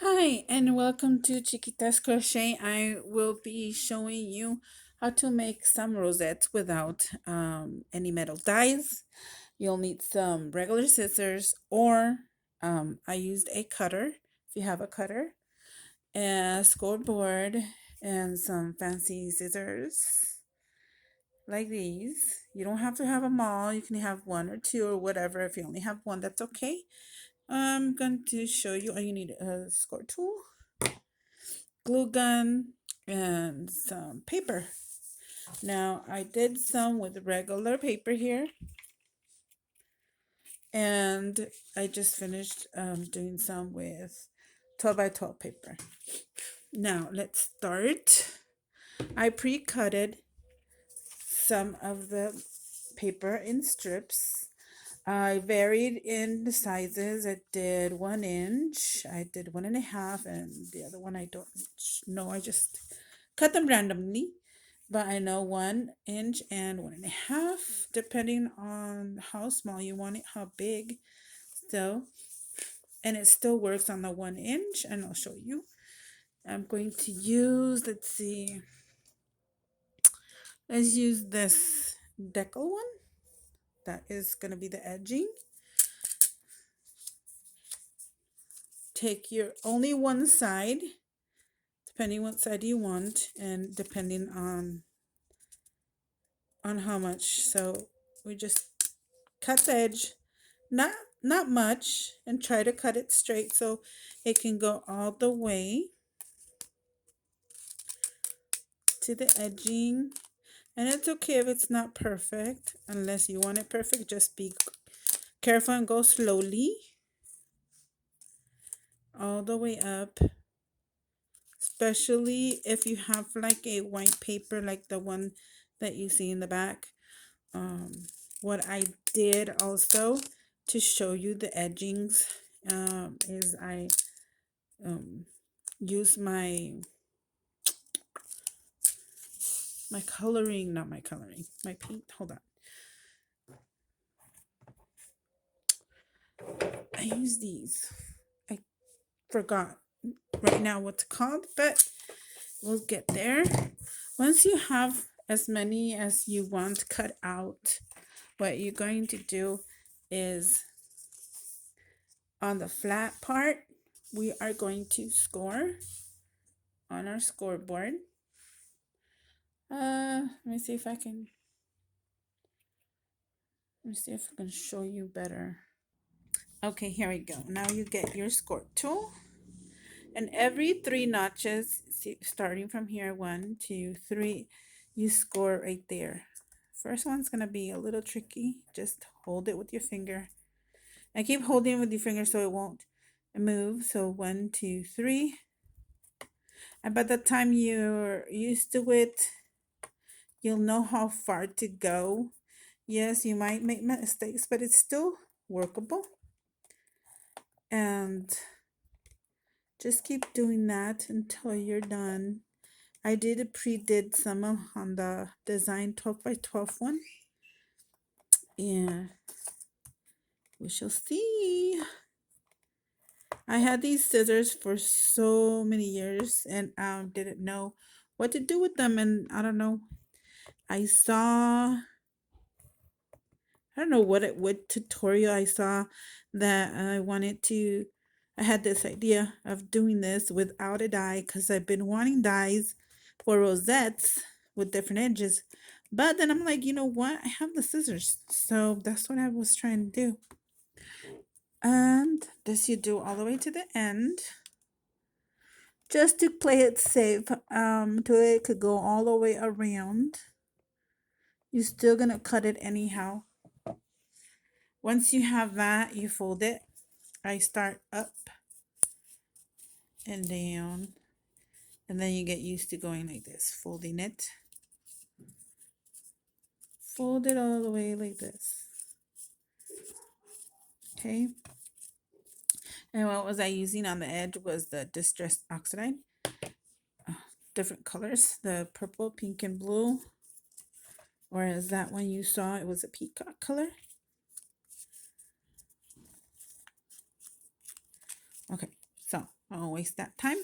Hi, and welcome to Chiquitascrochet. I will be showing you how to make some rosettes without any metal dies. You'll need some regular scissors, or I used a cutter if you have a cutter, a scoreboard, and some fancy scissors like these. You don't have to have them all. You can have one or two or whatever. If you only have one, that's okay. I'm going to show you. All you need a score tool, glue gun, and some paper. Now I did some with regular paper here, and I just finished doing some with 12 by 12 paper. Now let's start. I pre-cutted some of the paper in strips. I varied in the sizes. I did 1 inch, I did 1.5, and the other one I don't know. I just cut them randomly, but I know 1 inch and 1.5, depending on how small you want it, how big. So, and it still works on the 1 inch, and I'll show you. I'm going to use, let's use this decal one. That is going to be the edging. Take your only one side, depending what side you want, and depending on how much. So we just cut the edge, not not much, and try to cut it straight so it can go all the way to the edging. And it's okay if it's not perfect, unless you want it perfect. Just be careful and go slowly all the way up, especially if you have like a white paper like the one that you see in the back. What I did also to show you the edgings is I use my coloring, not my coloring, my paint. Hold on. I use these. I forgot right now what's called, but we'll get there. Once you have as many as you want cut out, what you're going to do is on the flat part, we are going to score on our scoreboard. Let me see if I can show you better. Okay, here we go. Now you get your score tool, and every 3 notches, starting from here, 1, 2, 3, you score right there. First one's gonna be a little tricky. Just hold it with your finger. I keep holding it with your finger so it won't move. So 1, 2, 3. And by the time you're used to it, you'll know how far to go. Yes, you might make mistakes, but it's still workable. And just keep doing that until you're done. I did some on the design 12 by 12 one. Yeah, we shall see. I had these scissors for so many years and didn't know what to do with them. And I don't know. I saw, I don't know what tutorial I saw that I had this idea of doing this without a die because I've been wanting dies for rosettes with different edges. But then I'm like, you know what? I have the scissors. So that's what I was trying to do. And this you do all the way to the end. Just to play it safe, to it could go all the way around. You're still gonna cut it anyhow. Once you have that, you fold it. I start up and down, and then you get used to going like this, folding it. Fold it all the way like this. Okay. And what was I using on the edge was the distressed oxide. Different colors, the purple, pink, and blue. Whereas that one you saw, it was a peacock color. Okay, so I won't waste that time.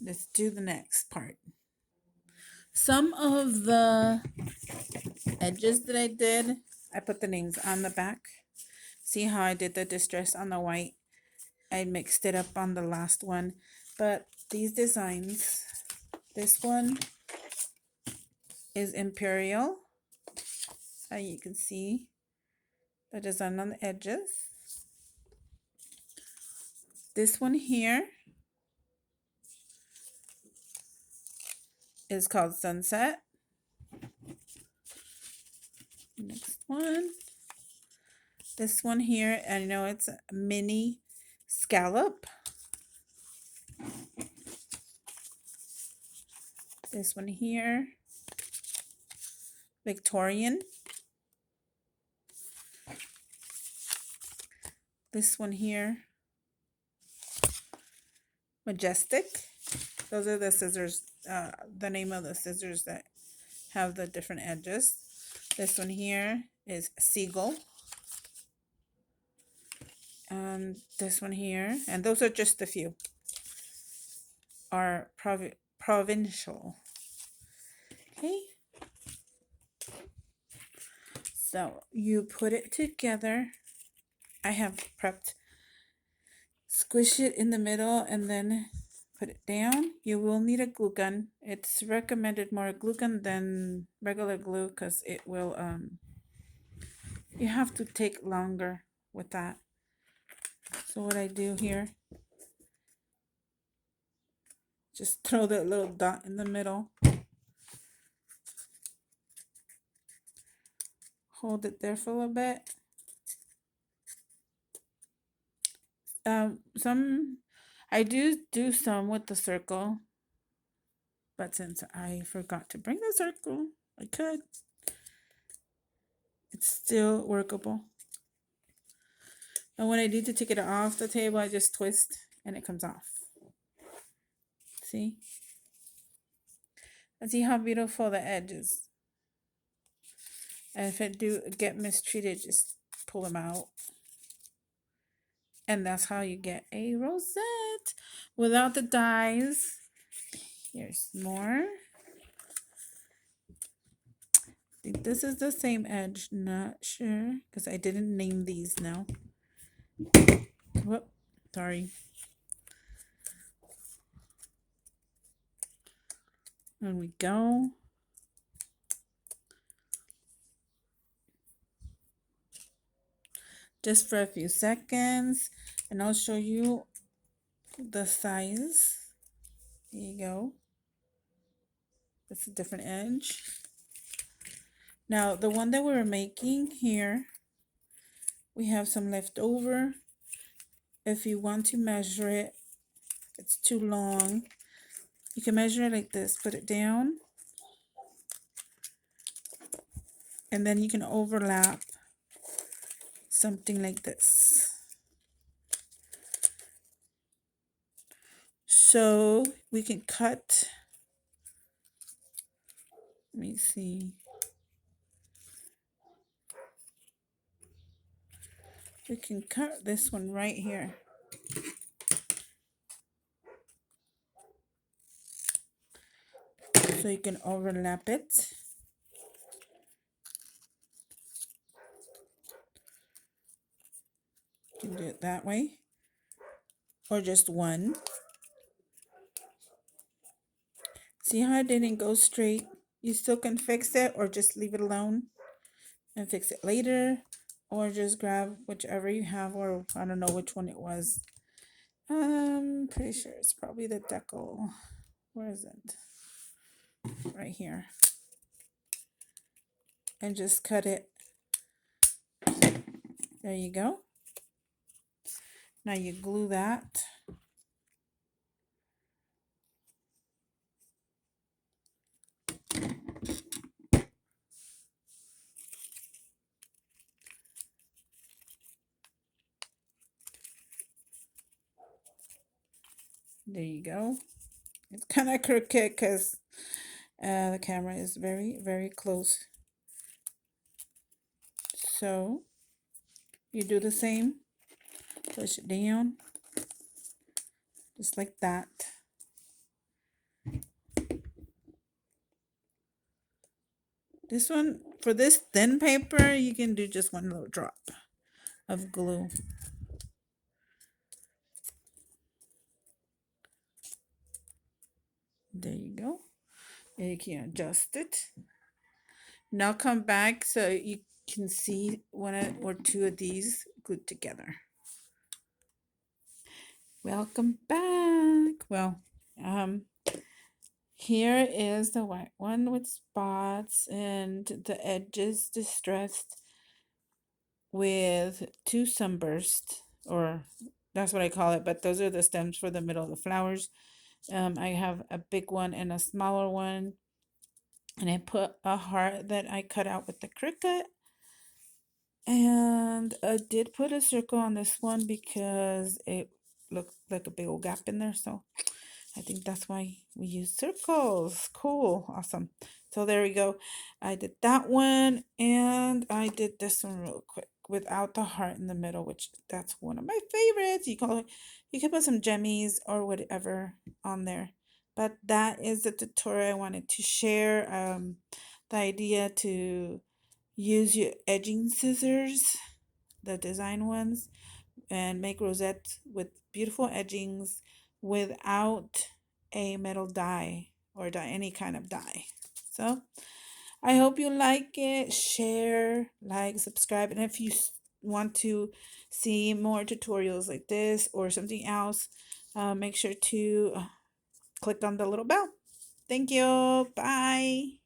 Let's do the next part. Some of the edges that I did, I put the names on the back. See how I did the distress on the white? I mixed it up on the last one. But these designs, this one is Imperial. You can see the design on the edges. This one here is called Sunset. Next one. This one here, I know it's a mini scallop. This one here, Victorian. This one here, Majestic. Those are the scissors, the name of the scissors that have the different edges. This one here is Seagull. And this one here, and those are just a few, are provincial. Okay. So you put it together. I have prepped. Squish it in the middle and then put it down. You will need a glue gun. It's recommended more glue gun than regular glue because it will, you have to take longer with that. So what I do here, just throw that little dot in the middle. Hold it there for a little bit. I do some with the circle, but since I forgot to bring the circle, I could. It's still workable. And when I need to take it off the table, I just twist and it comes off. See? And see how beautiful the edge is. And if it do get mistreated, just pull them out. And that's how you get a rosette without the dies. Here's more. I think this is the same edge. Not sure because I didn't name these now. Whoop, sorry. There we go. Just for a few seconds, and I'll show you the size. There you go. That's a different edge. Now, the one that we were making here, we have some left over. If you want to measure it, it's too long. You can measure it like this. Put it down. And then you can overlap something like this. So we can cut. Let me see. We can cut this one right here. So you can overlap it. You can do it that way. Or just one. See how it didn't go straight? You still can fix it or just leave it alone and fix it later. Or just grab whichever you have, or I don't know which one it was. Pretty sure it's probably the decal. Where is it? Right here. And just cut it. There you go. Now you glue that. There you go. It's kind of crooked because the camera is very, very close. So you do the same. Push it down. just like that. This one, for this thin paper, you can do just one little drop of glue. There you go. And you can adjust it. Now come back so you can see one or two of these glued together. Welcome back. Well, here is the white one with spots and the edges distressed with two sunbursts, or that's what I call it, but those are the stems for the middle of the flowers. I have a big one and a smaller one, and I put a heart that I cut out with the Cricut. And I did put a circle on this one because it looked like a big old gap in there. So I think that's why we use circles. Cool. Awesome. So there we go. I did that one and I did this one real quick without the heart in the middle, which that's one of my favorites. You can put some jemmies or whatever on there. But that is the tutorial I wanted to share. The idea to use your edging scissors, the design ones, and make rosettes with beautiful edgings without a metal die or any kind of die. So I hope you like it. Share, like, subscribe, and if you want to see more tutorials like this or something else, make sure to click on the little bell. Thank you. Bye.